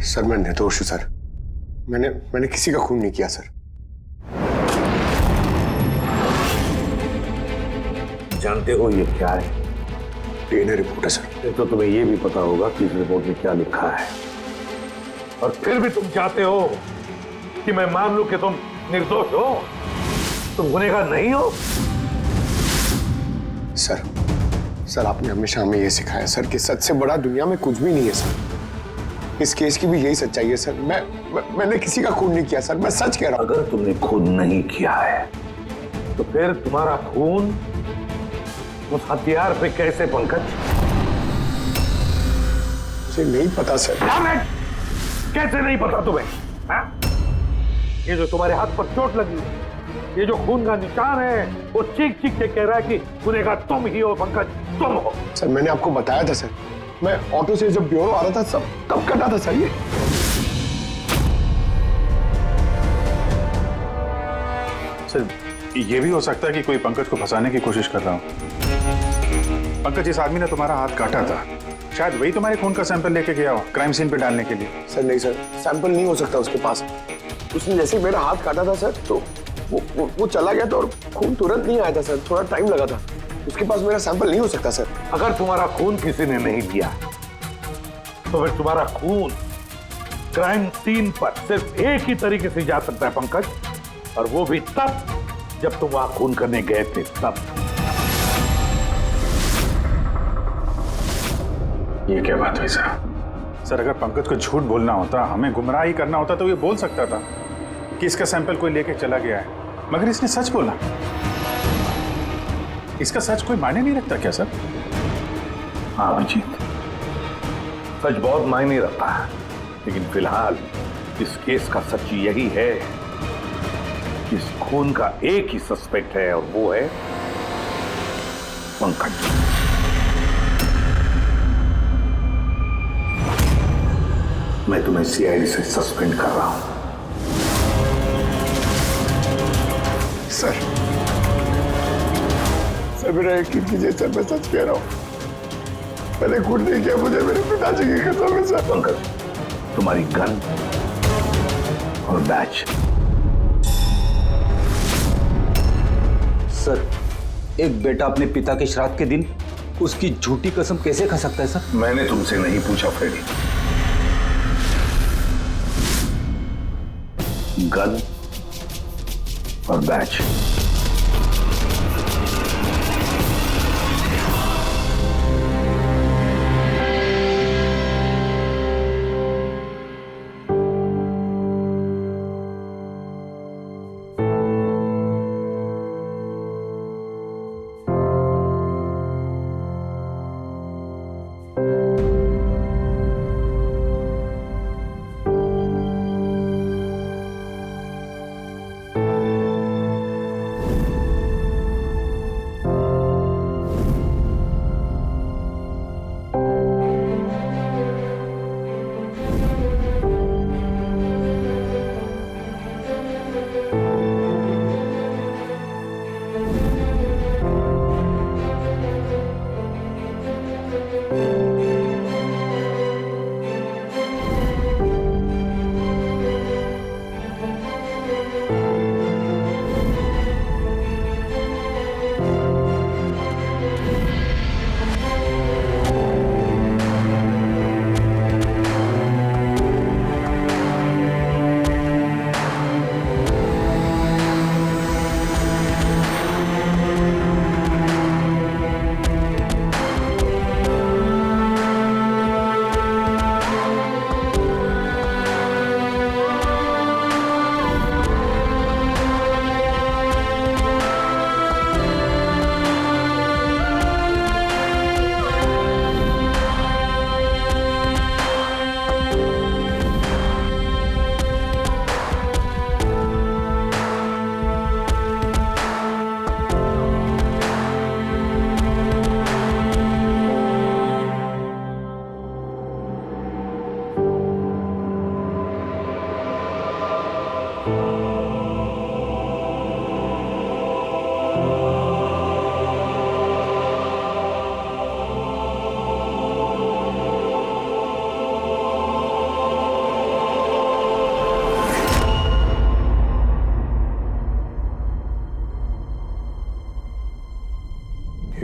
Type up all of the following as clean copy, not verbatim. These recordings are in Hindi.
सर मैं निर्दोष हूं सर। मैंने किसी का खून नहीं किया सर। जानते हो ये क्या है? डीएनए रिपोर्ट है सर। फिर तो तुम्हें ये भी पता होगा कि इस रिपोर्ट में क्या लिखा है। और फिर भी तुम चाहते हो कि मैं मान लूं कि तुम निर्दोष हो, तुम गुनहगार नहीं हो। सर आपने हमेशा हमें ये सिखाया सर कि सच से बड़ा दुनिया में कुछ भी नहीं है सर। इस केस की भी यही सच्चाई है सर। मैंने किसी का खून नहीं किया सर, मैं सच कह रहा हूं। अगर तुमने खून नहीं किया है तो फिर तुम्हारा खून उस हथियार पे कैसे पंकज? मुझे नहीं पता सर। कैसे नहीं पता तुम्हें? हा? ये जो तुम्हारे हाथ पर चोट लगी है, ये जो खून का निशान है, वो चीख चीख के कह रहा है कि गुनहगार तुम ही हो पंकज, तुम हो। सर मैंने आपको बताया था सर, मैं ऑटो से जब ब्यूरो आ रहा था सब कब कटा था सर। ये भी हो सकता है कि कोई पंकज को फंसाने की कोशिश कर रहा हो। पंकज, इस आदमी ने तुम्हारा हाथ काटा था, शायद वही तुम्हारे खून का सैंपल लेके गया हो क्राइम सीन पे डालने के लिए। सर नहीं सर, सैंपल नहीं हो सकता उसके पास। उसने जैसे ही मेरा हाथ काटा था सर तो वो चला गया था और खून तुरंत नहीं आया था सर, थोड़ा टाइम लगा था। उसके पास मेरा सैंपल नहीं हो सकता सर। अगर तुम्हारा खून किसी ने नहीं लिया तो फिर तुम्हारा खून क्राइम सीन पर सिर्फ एक ही तरीके से जा सकता है पंकज, और वो भी तब जब तुम वहां खून करने गए थे तब। ये क्या बात हुई सर? सर अगर पंकज को झूठ बोलना होता, हमें गुमराह ही करना होता तो ये बोल सकता था कि इसका सैंपल कोई लेके चला गया है, मगर इसने सच बोला। इसका सच कोई मायने नहीं रखता क्या सर? हाँ अभिजीत, सच बहुत मायने रखता है, लेकिन फिलहाल इस केस का सच यही है कि इस खून का एक ही सस्पेक्ट है और वो है पंकज। मैं तुम्हें सीआईडी से सस्पेंड कर रहा हूं। सर मेरा यकीन कीजिए सर, मैं सच कह रहा हूं। मैंने खून नहीं किया, मुझे मेरे पिताजी की कसम है सर। पंकज, तुम्हारी गन और बैच। सर, एक बेटा अपने पिता के श्राद्ध के दिन उसकी झूठी कसम कैसे खा सकता है सर? मैंने तुमसे नहीं पूछा फ्रेडी। गन और बैच।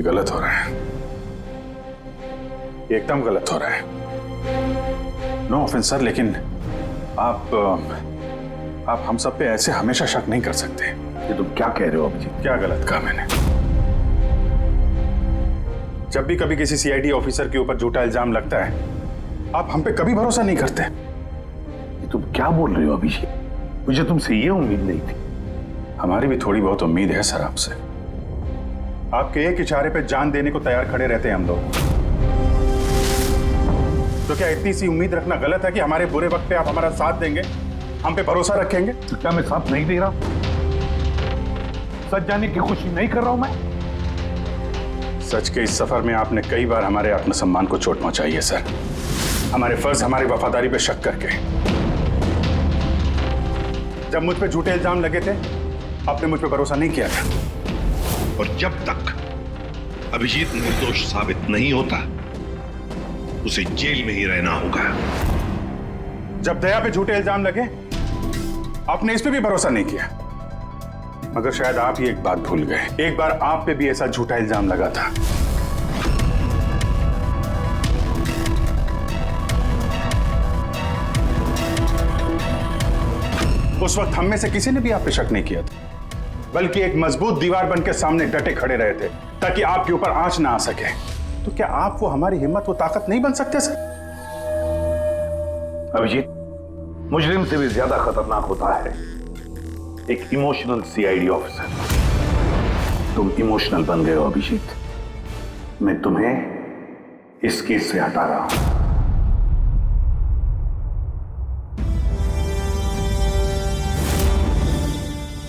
ये गलत हो रहा है, एकदम गलत हो रहा है। नो ऑफेंस सर, लेकिन आप हम सब पे ऐसे हमेशा शक नहीं कर सकते। ये तुम क्या कह रहे हो अभिजीत? क्या गलत कहा मैंने? जब भी कभी किसी सीआईडी ऑफिसर के ऊपर झूठा इल्जाम लगता है, आप हम पे कभी भरोसा नहीं करते। ये तुम क्या बोल रहे हो अभिजीत? मुझे तुमसे ये उम्मीद नहीं थी। हमारी भी थोड़ी बहुत उम्मीद है सर आपसे। आपके एक इशारे पे जान देने को तैयार खड़े रहते हैं हम लोग। तो क्या इतनी सी उम्मीद रखना गलत है कि हमारे बुरे वक्त पे आप हमारा साथ देंगे, हम पे भरोसा रखेंगे? तो क्या मैं साथ नहीं दे रहा? सच जाने की कोशिश नहीं कर रहा हूं मैं? सच के इस सफर में आपने कई बार हमारे आत्मसम्मान को चोट पहुंचाई है सर, हमारे फर्ज, हमारी वफादारी पे शक करके। जब मुझ पे झूठे इल्जाम लगे थे, आपने मुझ पे भरोसा नहीं किया था। और जब तक अभिजीत निर्दोष साबित नहीं होता, उसे जेल में ही रहना होगा। जब दया पे झूठे इल्जाम लगे, आपने इस पे भी भरोसा नहीं किया। मगर शायद आप ही एक बात भूल गए, एक बार आप पे भी ऐसा झूठा इल्जाम लगा था। उस वक्त हम में से किसी ने भी आप पे शक नहीं किया था, बल्कि एक मजबूत दीवार बनकर सामने डटे खड़े रहे थे ताकि आपके ऊपर आंच ना आ सके। तो क्या आप वो हमारी हिम्मत, वो ताकत नहीं बन सकते सर? अभिजीत, मुजरिम से भी ज्यादा खतरनाक होता है एक इमोशनल सीआईडी ऑफिसर। तुम इमोशनल बन गए हो अभिजीत। मैं तुम्हें इस केस से हटा रहा हूं।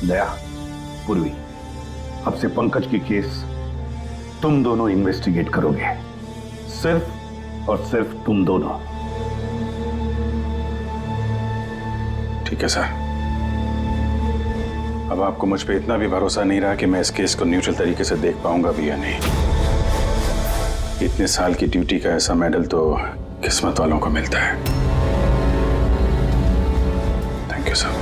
दया, पूर्वी, अब से पंकज की केस तुम दोनों इन्वेस्टिगेट करोगे, सिर्फ और सिर्फ तुम दोनों। ठीक है सर। अब आपको मुझ पे इतना भी भरोसा नहीं रहा कि मैं इस केस को न्यूट्रल तरीके से देख पाऊंगा भी या नहीं। इतने साल की ड्यूटी का ऐसा मेडल तो किस्मत वालों को मिलता है। Thank you sir.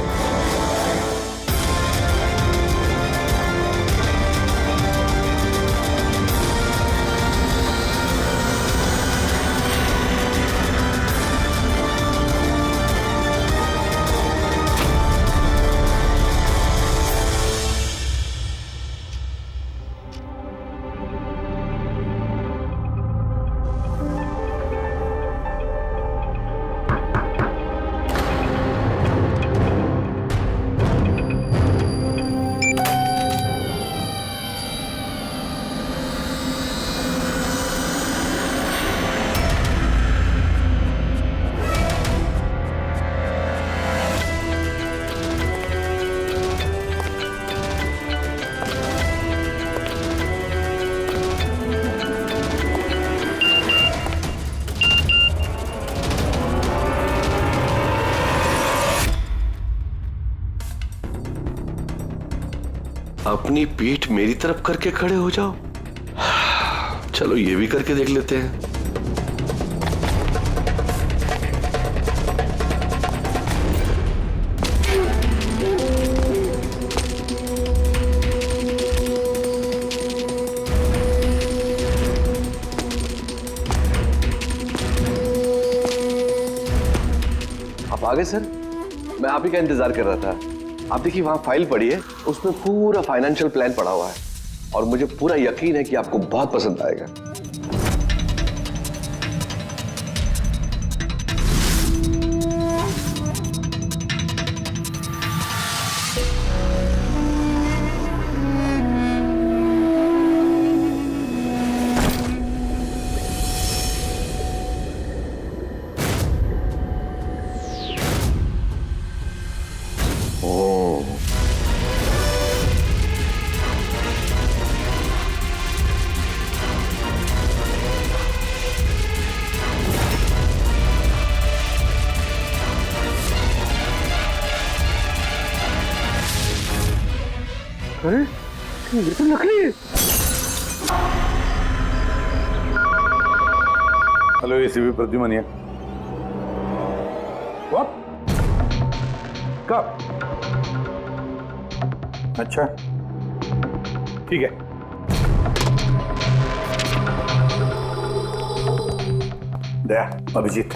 अपनी पीठ मेरी तरफ करके खड़े हो जाओ। चलो ये भी करके देख लेते हैं। आप आ गए सर? मैं आप ही का इंतजार कर रहा था। आप देखिए वहां फाइल पड़ी है, उसमें पूरा फाइनेंशियल प्लान पड़ा हुआ है और मुझे पूरा यकीन है कि आपको बहुत पसंद आएगा। अरे ये तो नकली है। हेलो एसीपी प्रद्युमन ये कब? अच्छा ठीक है। दया, अभिजीत,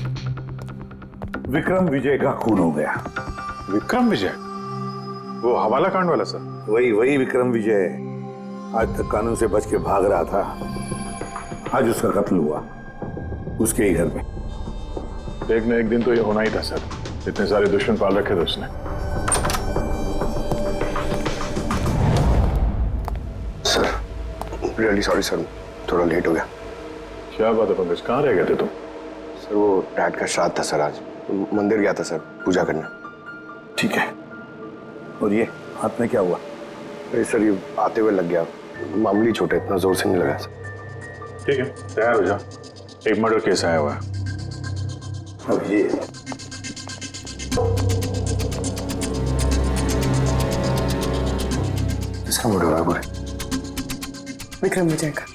विक्रम विजय का खून हो गया। विक्रम विजय, वो हवाला कांड वाला सर? वही विक्रम विजय आज तक कानून से बच के भाग रहा था। आज उसका कत्ल हुआ उसके ही घर में। एक न एक दिन तो ये होना ही था सर, इतने सारे दुश्मन पाल रखे थे उसने। सर रियली सॉरी सर, थोड़ा लेट हो गया। क्या बात है पंकज, कहाँ रह गए थे तुम? सर वो डैड का श्राद्ध था सर, आज मंदिर गया था सर पूजा करने। ठीक है, और ये हाथ में क्या हुआ? अरे सर ये आते हुए लग गया, मामूली चोट है, इतना जोर से नहीं लगा सर। ठीक है, तैयार हो जाओ, एक मर्डर केस आया हुआ है। अब ये इसका मर्डर हुआ है पूरे? विक्रम विजय का।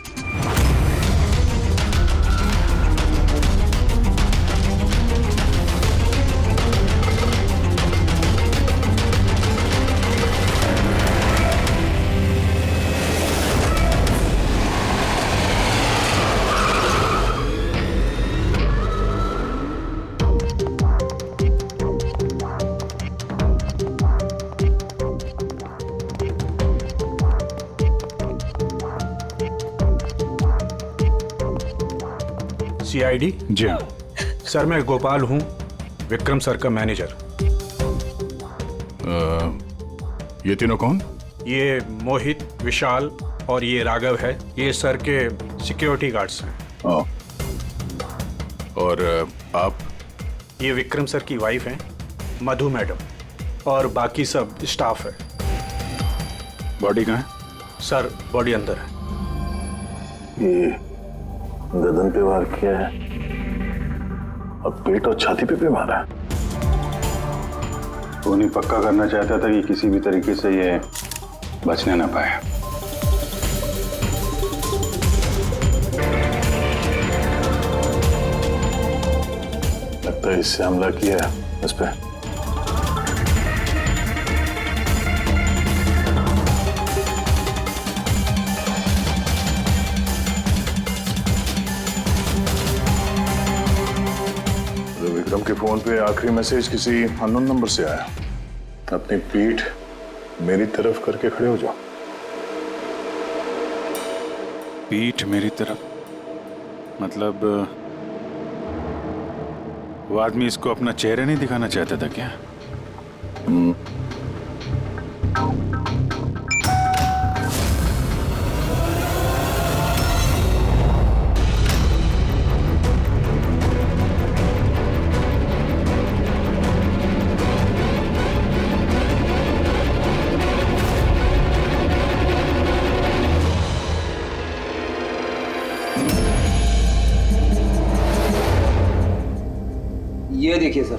सीआईडी? जी हाँ। सर मैं गोपाल हूँ, विक्रम सर का मैनेजर। ये तीनों कौन? ये मोहित, विशाल और ये राघव है, ये सर के सिक्योरिटी गार्ड्स हैं। और आप? ये विक्रम सर की वाइफ हैं, मधु मैडम, और बाकी सब स्टाफ है। बॉडी कहाँ है? सर बॉडी अंदर है। ये गर्दन पे वार किया है और पेट और छाती पे भी मारा है। वो नहीं पक्का करना चाहता था कि किसी भी तरीके से ये बचने ना पाए। लगता है इससे हमला किया है उस पे। विक्रम के फोन पे आखिरी मैसेज किसी अननोन नंबर से आया। अपनी पीठ मेरी तरफ करके खड़े हो जाओ। पीठ मेरी तरफ मतलब वो आदमी इसको अपना चेहरा नहीं दिखाना चाहता था क्या? ये देखिए सर,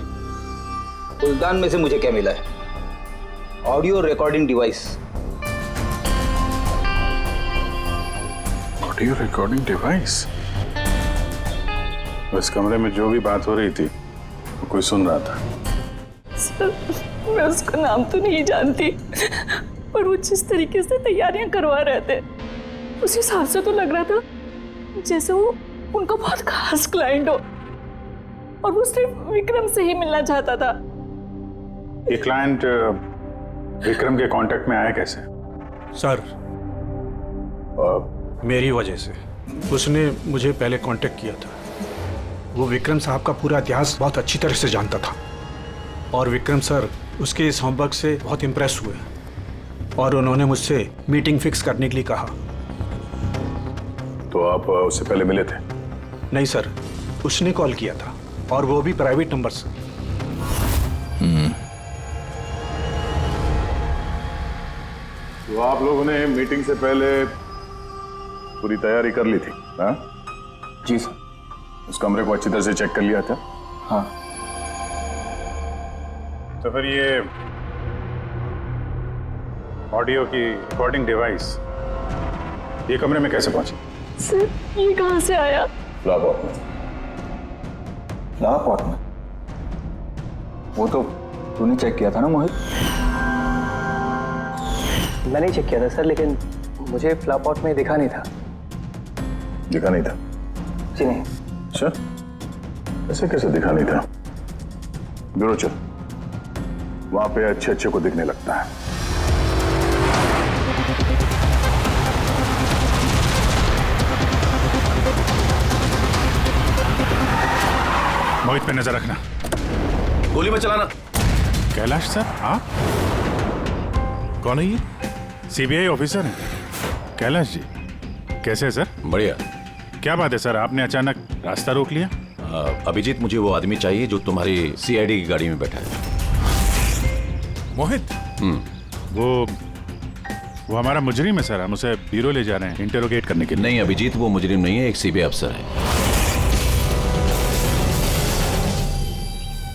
फुलदान में से मुझे क्या मिला है? Audio recording device. Audio recording device? इस कमरे में जो भी बात हो रही थी वो कोई सुन रहा था। सर मैं उसका नाम तो नहीं जानती, पर वो जिस तरीके से तैयारियां करवा रहे थे उस हिसाब से तो लग रहा था जैसे वो उनका बहुत खास क्लाइंट हो और वो सिर्फ विक्रम से ही मिलना चाहता था। ये क्लाइंट विक्रम के कांटेक्ट में आया कैसे? सर मेरी वजह से। उसने मुझे पहले कांटेक्ट किया था। वो विक्रम साहब का पूरा इतिहास बहुत अच्छी तरह से जानता था और विक्रम सर उसके इस होमवर्क से बहुत इम्प्रेस हुए और उन्होंने मुझसे मीटिंग फिक्स करने के लिए कहा। तो आप उससे पहले मिले थे? नहीं सर, उसने कॉल किया था और वो भी प्राइवेट नंबर से। तो आप लोगों ने मीटिंग से पहले पूरी तैयारी कर ली थी? हाँ जी सर। उस कमरे को अच्छी तरह से चेक कर लिया था? हाँ। तो फिर ये ऑडियो की रिकॉर्डिंग डिवाइस ये कमरे में कैसे पहुंची? सर ये कहाँ से आया? फ्लावर में। फ्लावर पॉट में? वो तो तूने चेक किया था ना मोहित? मैंने चेक किया था सर, लेकिन मुझे फ्लावर पॉट में दिखा नहीं था। दिखा नहीं था? जी नहीं। अच्छा, ऐसे कैसे दिखा नहीं था? ब्यूरो चल, वहां पे अच्छे अच्छे को दिखने लगता है। मोहित पे नजर रखना। गोली मत चलाना। कैलाश सर, आप कौन है? ये सीबीआई ऑफिसर हैं कैलाश जी। कैसे है सर? बढ़िया। क्या बात है सर, आपने अचानक रास्ता रोक लिया? अभिजीत, मुझे वो आदमी चाहिए जो तुम्हारी सीआईडी की गाड़ी में बैठा है। मोहित? वो हमारा मुजरिम है सर, हम उसे ब्यूरो ले जा रहे हैं इंटेरोगेट करने के लिए। नहीं अभिजीत, वो मुजरिम नहीं है, एक सीबीआई अफसर है।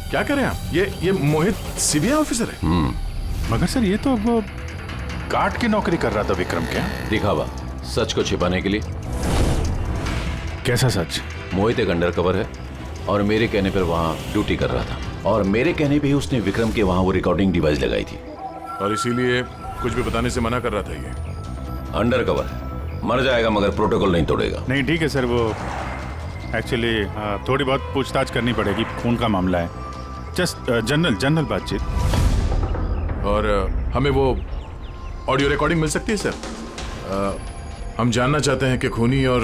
क्या करें आप? ये मोहित सीबीआई ऑफिसर है? मगर सर ये तो वो गार्ड की नौकरी कर रहा था विक्रम के। दिखावा, सच को छिपाने के लिए। कैसा सच? मोहित एक अंडरकवर है और मेरे कहने पर वहाँ ड्यूटी कर रहा था, और मेरे कहने पे ही उसने विक्रम के वहाँ वो रिकॉर्डिंग डिवाइस लगाई थी। और इसीलिए कुछ भी बताने से मना कर रहा था। ये अंडरकवर है, मर जाएगा मगर प्रोटोकॉल नहीं तोड़ेगा। नहीं ठीक है सर, वो एक्चुअली थोड़ी बहुत पूछताछ करनी पड़ेगी, खून का मामला है। जस्ट जनरल बातचीत। और हमें वो ऑडियो रिकॉर्डिंग मिल सकती है सर? हम जानना चाहते हैं कि खूनी और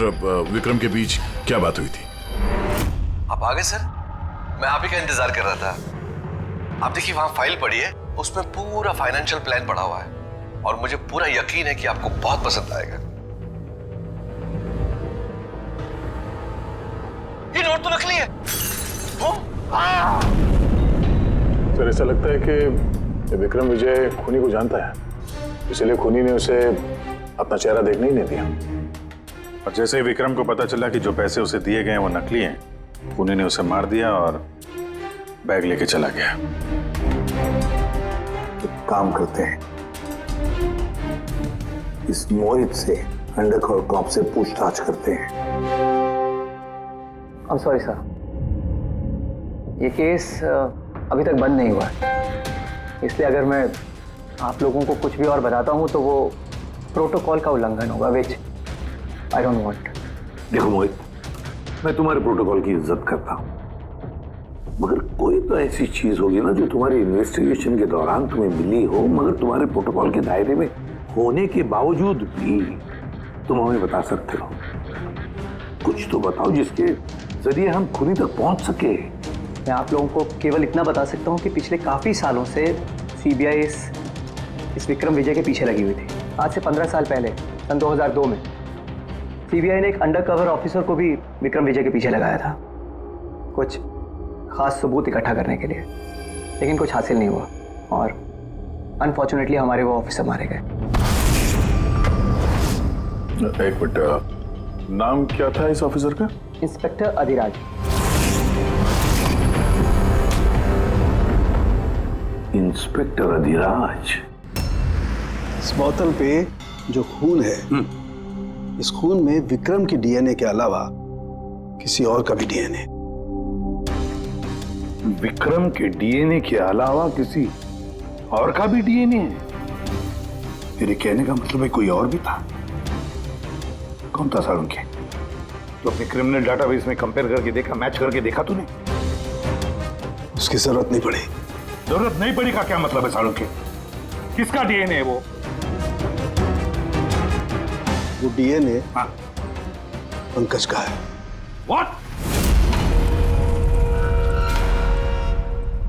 विक्रम के बीच क्या बात हुई थी। आप आ गए सर? मैं आप ही का इंतजार कर रहा था। आप देखिए वहां फाइल पड़ी है, उसमें पूरा फाइनेंशियल प्लान पड़ा हुआ है और मुझे पूरा यकीन है कि आपको बहुत पसंद आएगा। ये नोट तो नकली है। सर ऐसा लगता है कि विक्रम विजय खूनी को जानता है, इसलिए खूनी ने उसे अपना चेहरा देखने ही नहीं दिया। और जैसे ही विक्रम को पता चला कि जो पैसे उसे दिए गए हैं वो नकली हैं, खूनी ने उसे मार दिया और बैग लेके चला गया। तो काम करते हैं, इस मोहित से अंडरकवर कॉप से पूछताछ करते हैं। I'm sorry सर, ये केस अभी तक बंद नहीं हुआ है, इसलिए अगर मैं आप लोगों को कुछ भी और बताता हूँ तो वो प्रोटोकॉल का उल्लंघन होगा, विच आई डोंट वांट। देखो मोहित, मैं तुम्हारे प्रोटोकॉल की इज्जत करता हूँ, मगर कोई तो ऐसी चीज होगी ना जो तुम्हारी इन्वेस्टिगेशन के दौरान तुम्हें मिली हो, मगर तुम्हारे प्रोटोकॉल के दायरे में होने के बावजूद भी तुम हमें बता सकते हो। कुछ तो बताओ जिसके जरिए हम खूनी तक पहुंच सके। मैं आप लोगों को केवल इतना बता सकता हूँ कि पिछले काफ़ी सालों से सीबीआई इस विक्रम विजय के पीछे लगी हुई थी। आज से 15 साल पहले, सन 2002 में सीबीआई ने एक अंडरकवर ऑफिसर को भी विक्रम विजय के पीछे लगाया था, कुछ खास सबूत इकट्ठा करने के लिए, लेकिन कुछ हासिल नहीं हुआ और अनफॉर्चुनेटली हमारे वो ऑफिसर मारे गए। एक मिनट, नाम क्या था इस ऑफिसर का? इंस्पेक्टर अधिराज। इंस्पेक्टर अधिराज। इस बोतल पे जो खून है, इस खून में विक्रम की डीएनए के अलावा किसी और का भी डीएनए। विक्रम के डीएनए के अलावा किसी और का भी डीएनए है? मेरे कहने का मतलब है कोई और भी था। कौन था सालुंखे? तो अपने क्रिमिनल डाटाबेस में कंपेयर करके देखा, मैच करके देखा तूने? उसकी जरूरत नहीं पड़ी। जरूरत नहीं पड़ी का क्या मतलब है सालुंखे? किसका डीएनए है वो? वो डीएनए पंकज का है। व्हाट?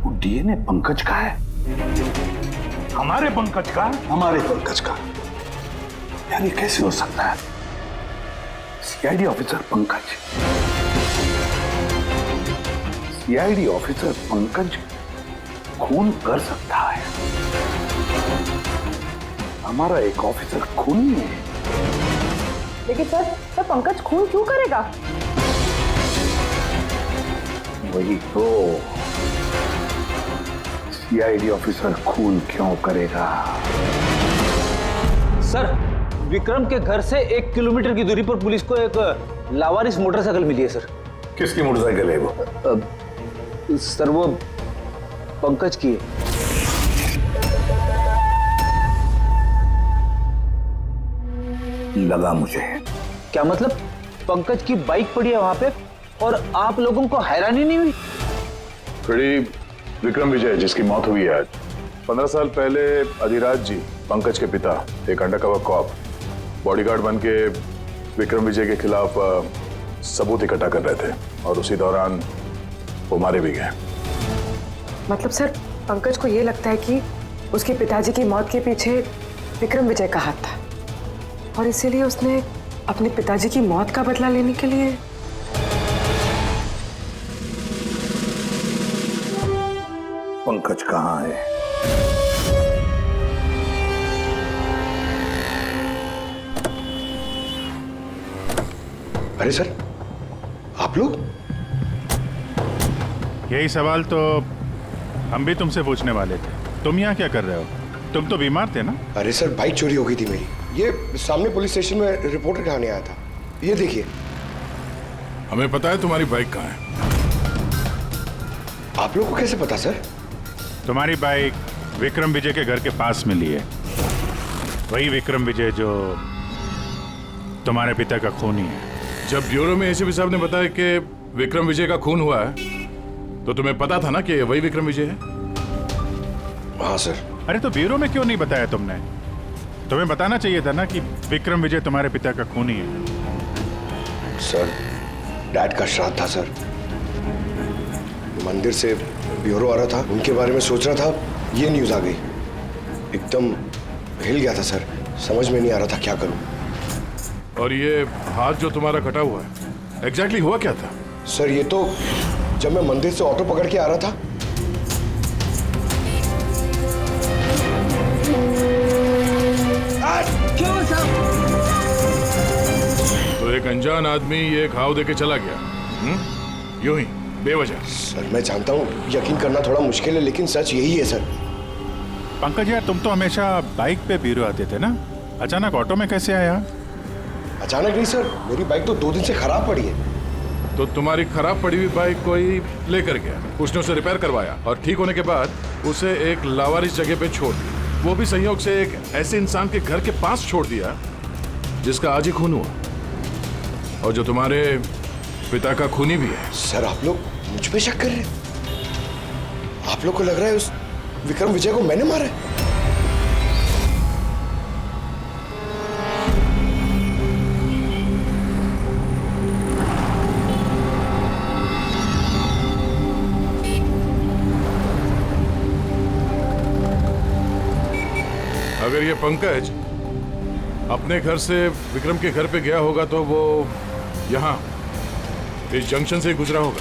वो डीएनए पंकज का है? हमारे पंकज का? हमारे पंकज का। यार ये कैसे हो सकता है? CID officer Pankaj, CID officer Pankaj खून कर सकता है? हमारा एक ऑफिसर खूनी है। लेकिन सर पंकज खून क्यों करेगा? वही तो, सीआईडी ऑफिसर खून क्यों करेगा? सर, विक्रम के घर से 1 किलोमीटर की दूरी पर पुलिस को एक लावारिस मोटरसाइकिल मिली है सर। किसकी मोटरसाइकिल है वो? सर वो पंकज की है। लगा मुझे। क्या मतलब? पंकज की बाइक पड़ी है वहां पे और आप लोगों को हैरानी नहीं हुई? फ्रेडी विक्रम विजय जिसकी मौत हुई है आज, 15 साल पहले अधिराज जी, पंकज के पिता, एक अंडरकवर कॉप, बॉडीगार्ड बन के विक्रम विजय के खिलाफ सबूत इकट्ठा कर रहे थे और उसी दौरान वो मारे भी गए। मतलब सर, पंकज को ये लगता है कि उसके पिताजी की मौत के पीछे विक्रम विजय का हाथ था और इसीलिए उसने अपने पिताजी की मौत का बदला लेने के लिए। पंकज कहाँ है? अरे सर, आप लोग? यही सवाल तो हम भी तुमसे पूछने वाले थे। तुम यहाँ क्या कर रहे हो? तुम तो बीमार थे ना? अरे सर, बाइक चोरी हो गई थी मेरी। ये सामने पुलिस स्टेशन में रिपोर्टर कहाने आया था। ये देखिए। हमें पता है तुम्हारी बाइक कहाँ है। आप लोग को कैसे पता सर? तुम्हारी बाइक विक्रम विजय के घर के पास मिली है। वही विक्रम विजय जो तुम्हारे पिता का खूनी है। जब ब्यूरो में एसीपी साहब ने बताया कि विक्रम विजय का खून हुआ है, तो तुम्हें पता था ना कि वही विक्रम विजय है? हाँ सर। अरे तो ब्यूरो में क्यों नहीं बताया तुमने? तुम्हें बताना चाहिए था ना कि विक्रम विजय तुम्हारे पिता का खूनी है। सर, डैड का श्राद्ध था सर। मंदिर से ब्यूरो आ रहा था, उनके बारे में सोच रहा था, ये न्यूज आ गई। एकदम हिल गया था सर, समझ में नहीं आ रहा था क्या करूं। और ये हाथ जो तुम्हारा कटा हुआ है, एग्जैक्टली हुआ क्या था? सर, ये तो जब मैं मंदिर से ऑटो पकड़ के आ रहा था, क्यों साहब? तो एक अनजान आदमी ये घाव देके चला गया, यूं ही बेवजह। सर मैं जानता हूँ यकीन करना थोड़ा मुश्किल है, लेकिन सच यही है सर। पंकज यार, तुम तो हमेशा बाइक पे ब्यूरो आते थे ना, अचानक ऑटो में कैसे आया? अचानक नहीं सर, मेरी बाइक तो 2 दिन से खराब पड़ी है। तो तुम्हारी खराब पड़ी हुई बाइक कोई लेकर गया, उसने उसे रिपेयर करवाया और ठीक होने के बाद उसे एक लावारिस जगह पे छोड़ दिया। वो भी संयोग से एक ऐसे इंसान के घर के पास छोड़ दिया जिसका आज ही खून हुआ और जो तुम्हारे पिता का खूनी भी है। सर, आप लोग मुझ पे शक कर रहे हैं? आप लोग को लग रहा है उस विक्रम विजय को मैंने मारा है? अगर ये पंकज अपने घर से विक्रम के घर पे गया होगा तो वो यहाँ इस जंक्शन से गुजरा होगा।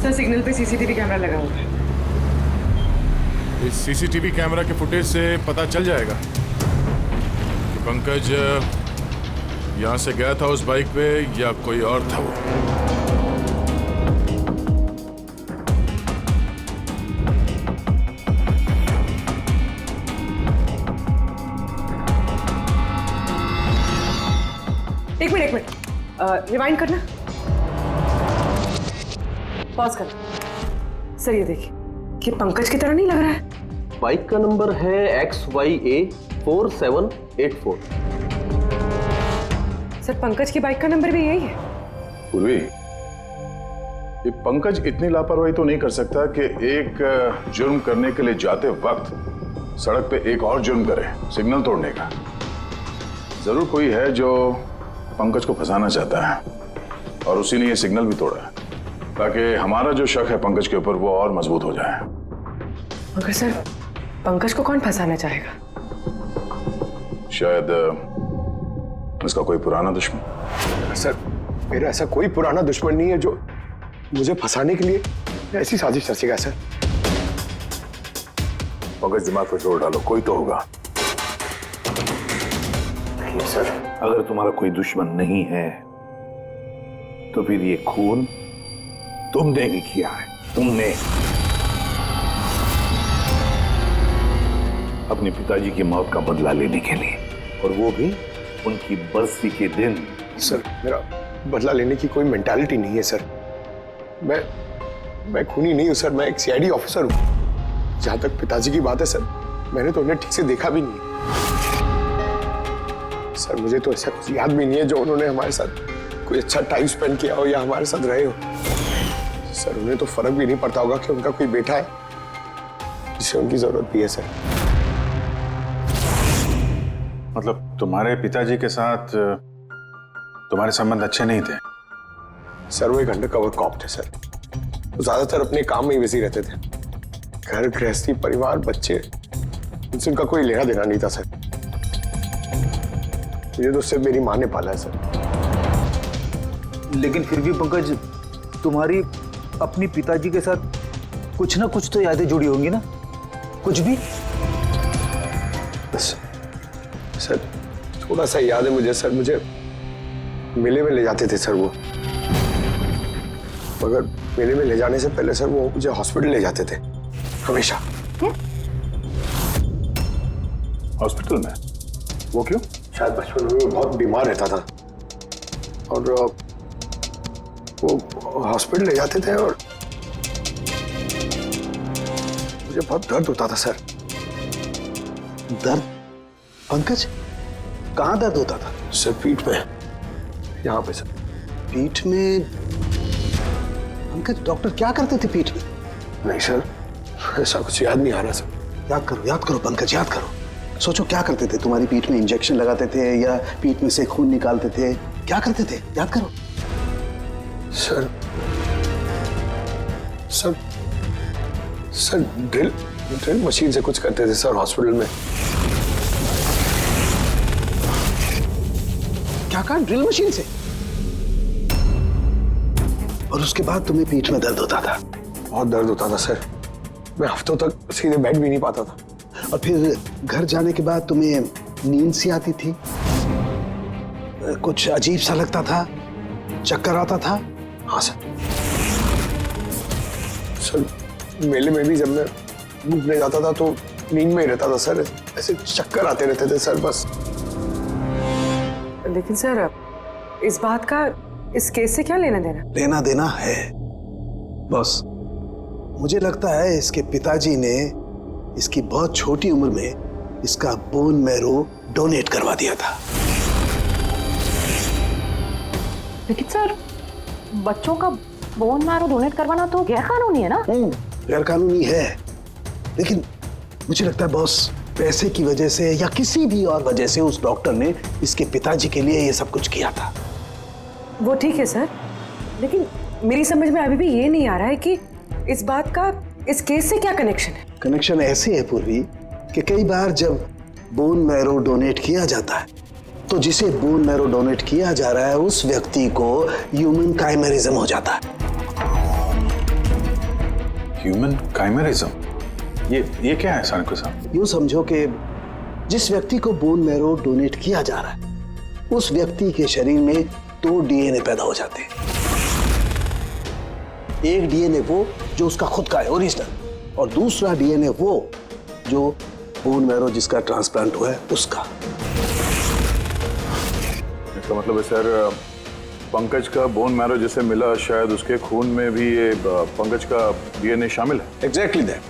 सर, सिग्नल पे सीसीटीवी कैमरा लगा हुआ है। इस सीसीटीवी कैमरा के फुटेज से पता चल जाएगा कि पंकज यहाँ से गया था उस बाइक पे या कोई और था वो। एक मिनट रिवाइंड करना, पॉज करना। सर ये देखिए, कि पंकज की तरह नहीं लग रहा है। बाइक का नंबर है XYA4784। सर, पंकज की बाइक का नंबर भी यही है। पूर्वी, ये पंकज इतनी लापरवाही तो नहीं कर सकता कि एक जुर्म करने के लिए जाते वक्त सड़क पे एक और जुर्म करे, सिग्नल तोड़ने का। जरूर कोई है जो पंकज को फंसाना चाहता है और उसी ने ये सिग्नल भी तोड़ा है ताकि हमारा जो शक है पंकज के ऊपर वो और मजबूत हो जाए। मगर सर, पंकज को कौन फंसाना चाहेगा? शायद इसका कोई पुराना दुश्मन। सर, मेरा ऐसा कोई पुराना दुश्मन नहीं है जो मुझे फंसाने के लिए ऐसी साजिश रचेगा। सर, पंकज, दिमाग पे जोर डालो, कोई तो होगा। नहीं सर, अगर तुम्हारा कोई दुश्मन नहीं है तो फिर ये खून तुमने ही किया है। तुमने अपने पिताजी की मौत का बदला लेने के लिए, और वो भी उनकी बरसी के दिन। सर, मेरा बदला लेने की कोई मेंटालिटी नहीं है सर। मैं खूनी नहीं हूं सर, मैं एक सीआईडी ऑफिसर हूं। जहां तक पिताजी की बात है सर, मैंने तो उन्हें ठीक से देखा भी नहीं। सर मुझे तो ऐसा कुछ याद भी नहीं है जो उन्होंने हमारे साथ कोई अच्छा टाइम स्पेंड किया हो या हमारे साथ रहे हो। सर उन्हें तो फर्क भी नहीं पड़ता होगा कि उनका कोई बेटा है जिसे उनकी जरूरत भी है। सर मतलब तुम्हारे पिताजी के साथ तुम्हारे संबंध अच्छे नहीं थे? सर वो एक अंडरकवर कॉप थे सर। वो ज्यादातर अपने काम में ही बिजी रहते थे। घर गृहस्थी परिवार बच्चे इनसे उनका कोई लेना देना नहीं था सर। मुझे तो सिर्फ मेरी माँ ने पाला है सर। लेकिन फिर भी पंकज, तुम्हारी अपनी पिताजी के साथ कुछ ना कुछ तो यादें जुड़ी होंगी ना? कुछ भी? बस सर थोड़ा सा याद है मुझे सर। मुझे मेले में ले जाते थे सर वो, मगर मेले में ले जाने से पहले सर वो मुझे हॉस्पिटल ले जाते थे हमेशा। हॉस्पिटल में? वो क्यों? शायद बचपन में वो बहुत बीमार रहता था और वो हॉस्पिटल ले जाते थे और मुझे बहुत दर्द होता था सर। दर्द? पंकज, कहाँ दर्द होता था? सर पीठ में, यहाँ पे सर। पीठ में? पंकज, डॉक्टर क्या करते थे पीठ में? नहीं सर, ऐसा कुछ याद नहीं आ रहा सर। याद करो पंकज, याद करो। सोचो क्या करते थे? तुम्हारी पीठ में इंजेक्शन लगाते थे या पीठ में से खून निकालते थे? क्या करते थे? याद करो। Sir sir sir drill machine से कुछ करते थे सर हॉस्पिटल में। क्या कहा? ड्रिल मशीन से? और उसके बाद तुम्हें पीठ में दर्द होता था? बहुत दर्द होता था सर। मैं हफ्तों तक सीधे बैठ भी नहीं पाता था। और फिर घर जाने के बाद तुम्हें नींद सी आती थी? कुछ अजीब सा लगता था? चक्कर आता था? हाँ सर। सर मेले में भी जब मैं घूमने जाता था तो नींद में ही रहता था सर। ऐसे चक्कर आते रहते थे सर बस। लेकिन सर इस बात का इस केस से क्या लेना देना? लेना देना है बॉस। मुझे लगता है इसके पिताजी ने इसकी बहुत छोटी उम्र में इसका बोन मैरो डोनेट करवा दिया था। लेकिन सर बच्चों का बोन मैरो डोनेट करवाना तो गैरकानूनी है ना? गैरकानूनी है, लेकिन मुझे लगता है बॉस पैसे की वजह से या किसी भी और वजह से उस डॉक्टर ने इसके पिताजी के लिए ये सब कुछ किया था। वो ठीक है सर, लेकिन मेरी समझ में अभी भी ये नहीं आ रहा है कि इस बात का इस केस से क्या कनेक्शन है? कनेक्शन ऐसे है पूर्वी कि कई बार जब बोन मैरो डोनेट किया जाता है तो जिसे बोन मैरो डोनेट किया जा रहा है उस व्यक्ति को ह्यूमन काइमेरिज्म हो जाता है। ह्यूमन काइमेरिज्म? ये क्या है सनकु साहब? यूं समझो कि जिस व्यक्ति को बोन मैरो डोनेट किया जा रहा है उस व्यक्ति के शरीर में 2 डीएनए पैदा हो जाते हैं। एक डीएनए वो जो उसका खुद का है ओरिजिनल, और दूसरा डीएनए वो जो बोन मैरो जिसका ट्रांसप्लांट हुआ है उसका। इसका मतलब है सर पंकज का बोन मैरो जिसे मिला शायद उसके खून में भी ये पंकज का डीएनए शामिल है। Exactly that.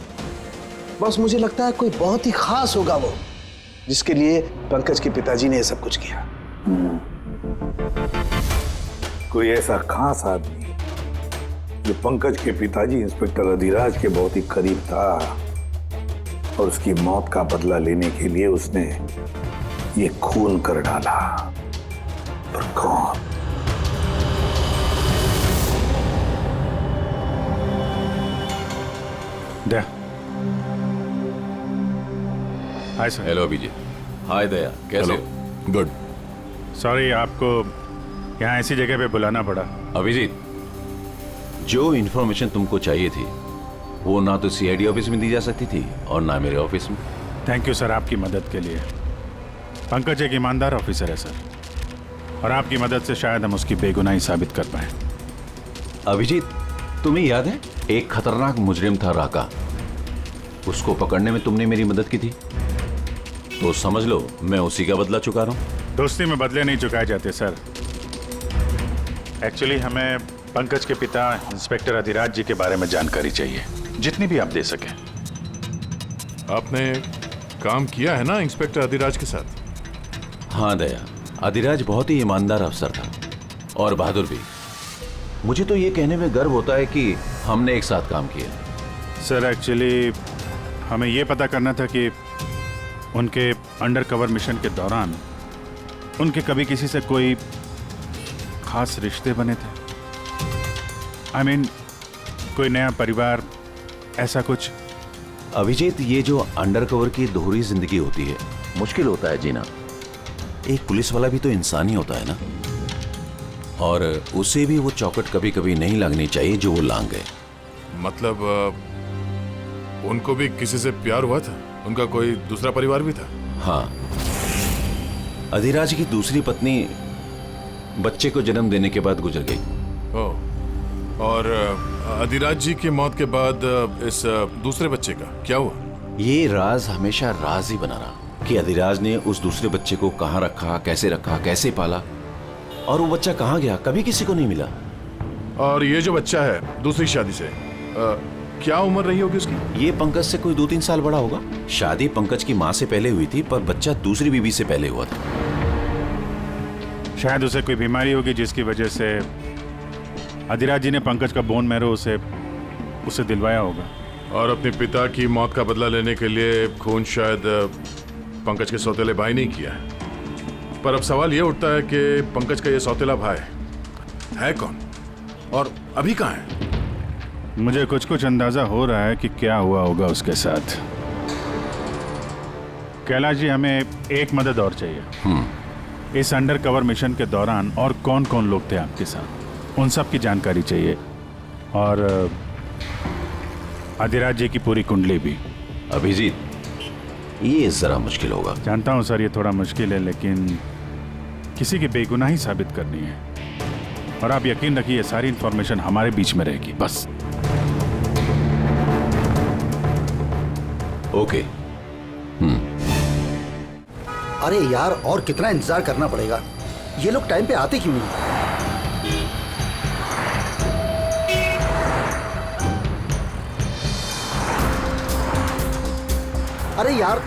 बस मुझे लगता है कोई बहुत ही खास होगा वो जिसके लिए पंकज के पिताजी ने ये सब कुछ किया। कोई ऐसा खास आदमी जो पंकज के पिताजी इंस्पेक्टर अधिराज के बहुत ही करीब था और उसकी मौत का बदला लेने के लिए उसने ये खून कर डाला। पर कौन? Daya. Hi sir. Hello Abhijeet. Hi Daya, कैसे हो? गुड। सॉरी आपको यहाँ ऐसी जगह पे बुलाना पड़ा। अभिजीत, जो इन्फॉर्मेशन तुमको चाहिए थी वो ना तो सीआईडी ऑफिस में दी जा सकती थी और ना मेरे ऑफिस में। थैंक यू सर आपकी मदद के लिए। पंकज एक ईमानदार ऑफिसर है सर, और आपकी मदद से शायद हम उसकी बेगुनाही साबित कर पाए। अभिजीत, तुम्हें याद है एक खतरनाक मुजरिम था राका, उसको पकड़ने में तुमने मेरी मदद की थी, तो समझ लो मैं उसी का बदला चुका रहा हूं। दोस्ती में बदले नहीं चुकाए जाते सर। एक्चुअली हमें पंकज के पिता इंस्पेक्टर अधिराज जी के बारे में जानकारी चाहिए, जितनी भी आप दे सकें। आपने काम किया है ना इंस्पेक्टर अधिराज के साथ? हाँ दया, अधिराज बहुत ही ईमानदार अफसर था और बहादुर भी। मुझे तो ये कहने में गर्व होता है कि हमने एक साथ काम किया। सर एक्चुअली हमें ये पता करना था कि उनके अंडर कवर मिशन के दौरान उनके कभी किसी से कोई खास रिश्ते बने थे। I mean, कोई नया परिवार, ऐसा कुछ। अभिजीत, ये जो अंडरकवर की दोहरी जिंदगी होती है, मुश्किल होता है जीना। एक पुलिस वाला भी तो इंसान ही होता है ना, और उसे भी वो चौकट कभी कभी नहीं लगनी चाहिए जो वो लांग गए। मतलब उनको भी किसी से प्यार हुआ था? उनका कोई दूसरा परिवार भी था? हाँ, अधिराज की दूसरी पत्नी बच्चे को जन्म देने के बाद गुजर गई। ओह, और अधिराज जी की मौत के बाद इस दूसरे बच्चे का क्या हुआ? ये राज हमेशा राज ही बना रहा कि अधिराज ने उस दूसरे बच्चे को कहाँ रखा, कैसे पाला, और वो बच्चा कहाँ गया, कभी किसी को नहीं मिला। और ये जो बच्चा है दूसरी शादी से, क्या उम्र रही होगी उसकी? ये पंकज से कोई 2-3 साल बड़ा होगा। शादी पंकज की माँ से पहले हुई थी, पर बच्चा दूसरी बीवी से पहले हुआ था। शायद उसे कोई बीमारी होगी जिसकी वजह से अधिराज जी ने पंकज का बोन मैरो उसे दिलवाया होगा। और अपने पिता की मौत का बदला लेने के लिए खून शायद पंकज के सौतेले भाई ने किया है। पर अब सवाल ये उठता है कि पंकज का ये सौतेला भाई है कौन और अभी कहाँ है? मुझे कुछ अंदाजा हो रहा है कि क्या हुआ होगा उसके साथ। कैलाश जी, हमें एक मदद और चाहिए। इस अंडर कवर मिशन के दौरान और कौन कौन लोग थे आपके साथ, उन सब की जानकारी चाहिए, और अधिराज जी की पूरी कुंडली भी। अभिजीत, ये जरा मुश्किल होगा। जानता हूं सर, ये थोड़ा मुश्किल है, लेकिन किसी की बेगुनाही साबित करनी है, और आप यकीन रखिए सारी इंफॉर्मेशन हमारे बीच में रहेगी बस। ओके। अरे यार, और कितना इंतजार करना पड़ेगा? ये लोग टाइम पे आते क्यों नहीं? अरे यार,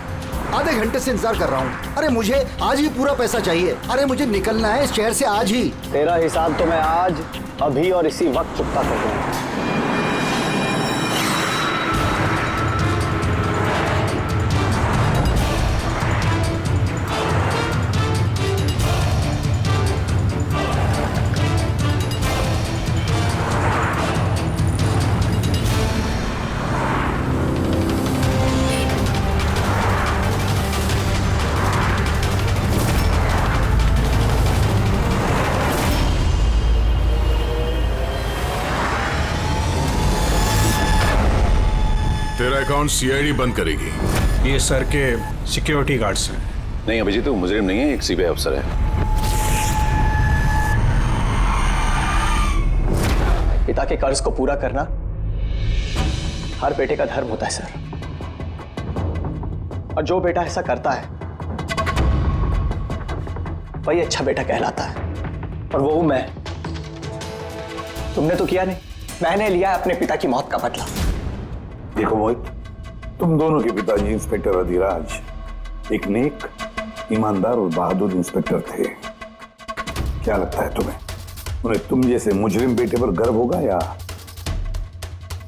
आधे घंटे से इंतजार कर रहा हूँ। अरे मुझे आज ही पूरा पैसा चाहिए। अरे मुझे निकलना है इस शहर से आज ही। तेरा हिसाब तो मैं आज, अभी और इसी वक्त चुकता कर दूंगा। तेरा अकाउंट सीआईडी बंद करेगी। ये सर के सिक्योरिटी गार्ड्स हैं। नहीं अभिजीत, वो मुजरिम नहीं है, एक सीबीआई अफसर है। पिता के कर्ज को पूरा करना हर बेटे का धर्म होता है सर, और जो बेटा ऐसा करता है वही अच्छा बेटा कहलाता है, और वो हूं मैं। तुमने तो किया नहीं, मैंने लिया अपने पिता की मौत का बदला। देखो मोहित, तुम दोनों के पिताजी इंस्पेक्टर अधिराज एक नेक, ईमानदार और बहादुर इंस्पेक्टर थे। क्या लगता है तुम्हें, उन्हें तुम जैसे मुजरिम बेटे पर गर्व होगा या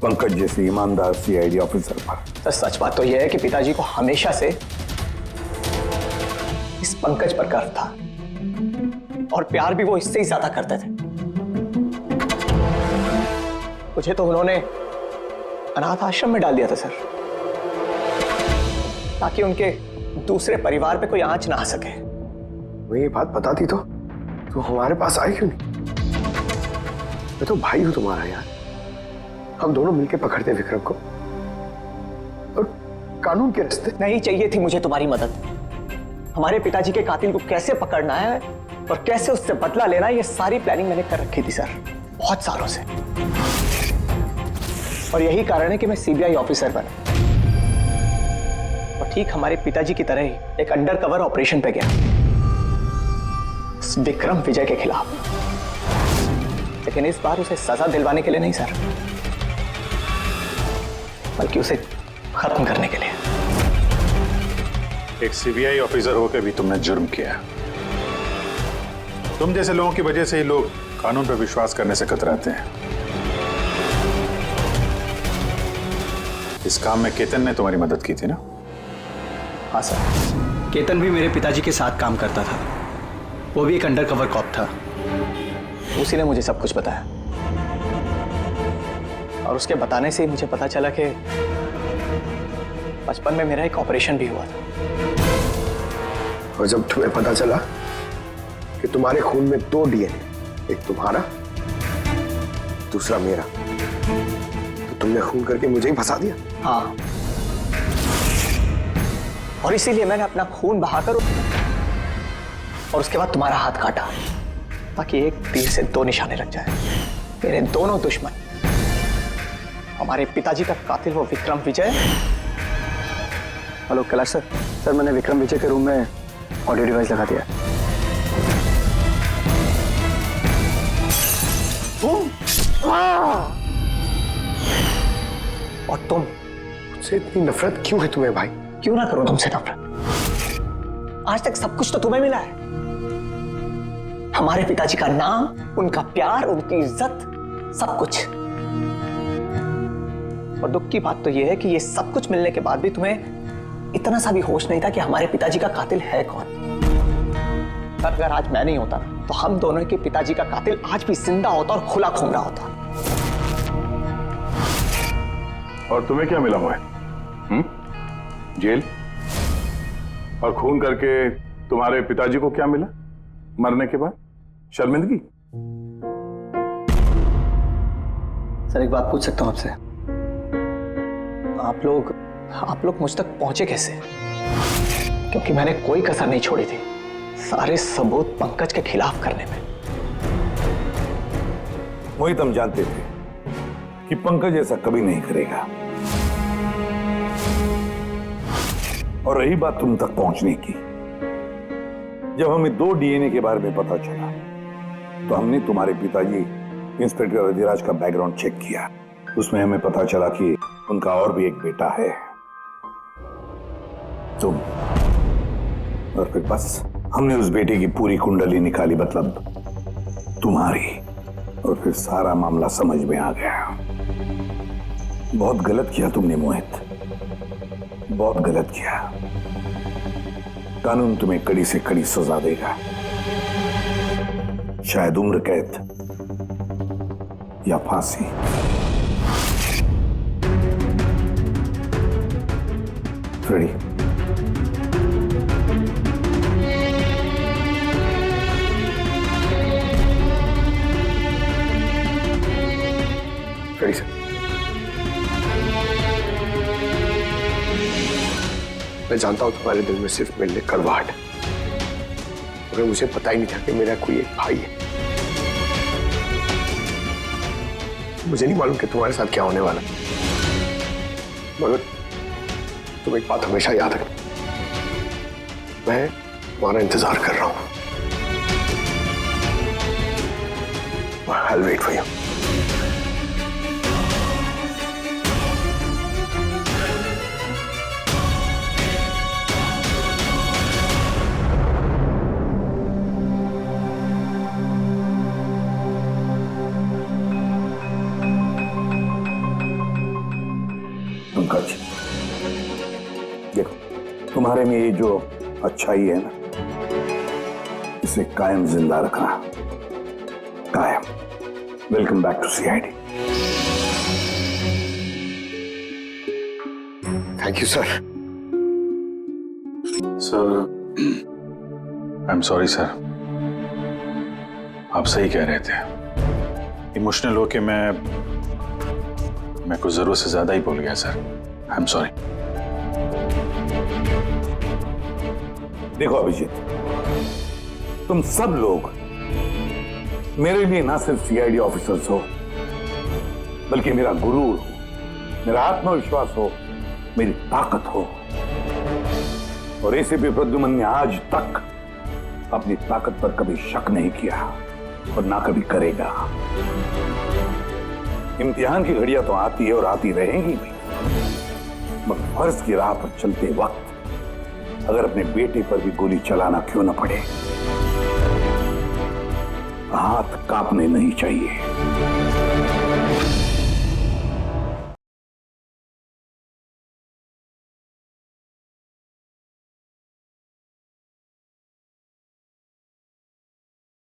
पंकज जैसे ईमानदार सीआईडी ऑफिसर पर? तो सच बात तो यह है कि पिताजी को हमेशा से इस पंकज पर गर्व था, और प्यार भी वो इससे ही ज्यादा करते थे। मुझे तो उन्होंने अनाथ आश्रम में डाल दिया था सर, ताकि उनके दूसरे परिवार पे कोई आंच ना आ सके। वो ये बात बताती तो हमारे पास आई क्यों नहीं? मैं तो भाई हूं तुम्हारा यार। हम दोनों मिलके पकड़ते विक्रम को, और कानून के रास्ते। नहीं चाहिए थी मुझे तुम्हारी मदद। हमारे पिताजी के कातिल को कैसे पकड़ना है और कैसे उससे बदला लेना है, ये सारी प्लानिंग मैंने कर रखी थी सर, बहुत सालों से। और यही कारण है कि मैं सीबीआई ऑफिसर बना, और ठीक हमारे पिताजी की तरह ही एक अंडरकवर ऑपरेशन पे गया विक्रम विजय के खिलाफ। लेकिन इस बार उसे सजा दिलवाने के लिए नहीं सर, बल्कि उसे खत्म करने के लिए। एक सीबीआई ऑफिसर होकर भी तुमने जुर्म किया, तुम जैसे लोगों की वजह से ही लोग कानून पर विश्वास करने से कतराते हैं। इस काम में केतन ने तुम्हारी मदद की थी ना? हाँ सर, केतन भी मेरे पिताजी के साथ काम करता था। वो भी एक अंडरकवर कॉप था। उसी ने मुझे सब कुछ बताया और उसके बताने से ही मुझे पता चला कि बचपन में मेरा एक ऑपरेशन भी हुआ था। और जब तुम्हें पता चला कि तुम्हारे खून में 2 डीएनए, एक तुम्हारा दूसरा मेरा, तो तुमने खून करके मुझे ही फंसा दिया। हाँ, और इसीलिए मैंने अपना खून बहाकर और उसके बाद तुम्हारा हाथ काटा, ताकि एक तीर से 2 निशाने लग जाए। मेरे दोनों दुश्मन, हमारे पिताजी का कातिल वो विक्रम विजय। हेलो कैलाश सर, मैंने विक्रम विजय के रूम में ऑडियो डिवाइस लगा दिया। और तुम, मुझसे इतनी नफरत क्यों है तुम्हें भाई? क्यों ना करो तुमसे नफरत? आज तक सब कुछ तो तुम्हें मिला है। हमारे पिताजी का नाम, उनका प्यार, उनकी इज्जत, सब कुछ। और दुख की बात तो यह है कि ये सब कुछ मिलने के बाद भी तुम्हें इतना सा भी होश नहीं था कि हमारे पिताजी का कातिल है कौन। अगर आज मैं नहीं होता तो हम दोनों के पिताजी का कातिल आज भी जिंदा होता और खुला घूम रहा होता। और तुम्हें क्या मिला हुआ है? जेल? और खून करके तुम्हारे पिताजी को क्या मिला मरने के बाद? शर्मिंदगी? सर एक बात पूछ सकता हूं आपसे? आप लोग मुझ तक पहुंचे कैसे? क्योंकि मैंने कोई कसर नहीं छोड़ी थी सारे सबूत पंकज के खिलाफ करने में। मोहित, हम जानते थे कि पंकज ऐसा कभी नहीं करेगा। और रही बात तुम तक पहुंचने की, जब हमें 2 डीएनए के बारे में पता चला तो हमने तुम्हारे पिताजी इंस्पेक्टर अधिराज का बैकग्राउंड चेक किया। उसमें हमें पता चला कि उनका और भी एक बेटा है, तुम। और फिर बस हमने उस बेटे की पूरी कुंडली निकाली, मतलब तुम्हारी। और फिर सारा मामला समझ में आ गया। बहुत गलत किया तुमने मोहित, बहुत गलत किया। कानून तुम्हें कड़ी से कड़ी सजा देगा, शायद उम्र कैद या फांसी। रेडी? Ready sir. मैं जानता हूं तुम्हारे दिल में सिर्फ मेरे लिए कड़वाहट है, मगर मुझे पता ही नहीं था कि मेरा कोई एक भाई है। मुझे नहीं मालूम कि तुम्हारे साथ क्या होने वाला, मगर तुम एक बात हमेशा याद रखना, मैं तुम्हारा इंतजार कर रहा हूं। I'll wait for you. Pankaj, देखो, तुम्हारे में ये जो अच्छाई है ना, इसे कायम जिंदा रखना, कायम। Welcome back to CID. Thank you sir. Sir, I am sorry sir. आप सही कह रहे थे। इमोशनल होके मैं कुछ जरूरत से ज्यादा ही बोल गया सर। I am sorry. देखो अभिजीत, तुम सब लोग मेरे लिए ना सिर्फ सीआईडी ऑफिसर्स हो, बल्कि मेरा गुरूर हो, मेरा आत्मविश्वास हो, मेरी ताकत हो। और एसीपी प्रद्युमन ने आज तक अपनी ताकत पर कभी शक नहीं किया और ना कभी करेगा। इम्तिहान की घड़ियां तो आती है और आती रहेंगी भी, मगर फर्ज की राह पर चलते वक्त अगर अपने बेटे पर भी गोली चलाना क्यों न पड़े, हाथ कांपने नहीं चाहिए।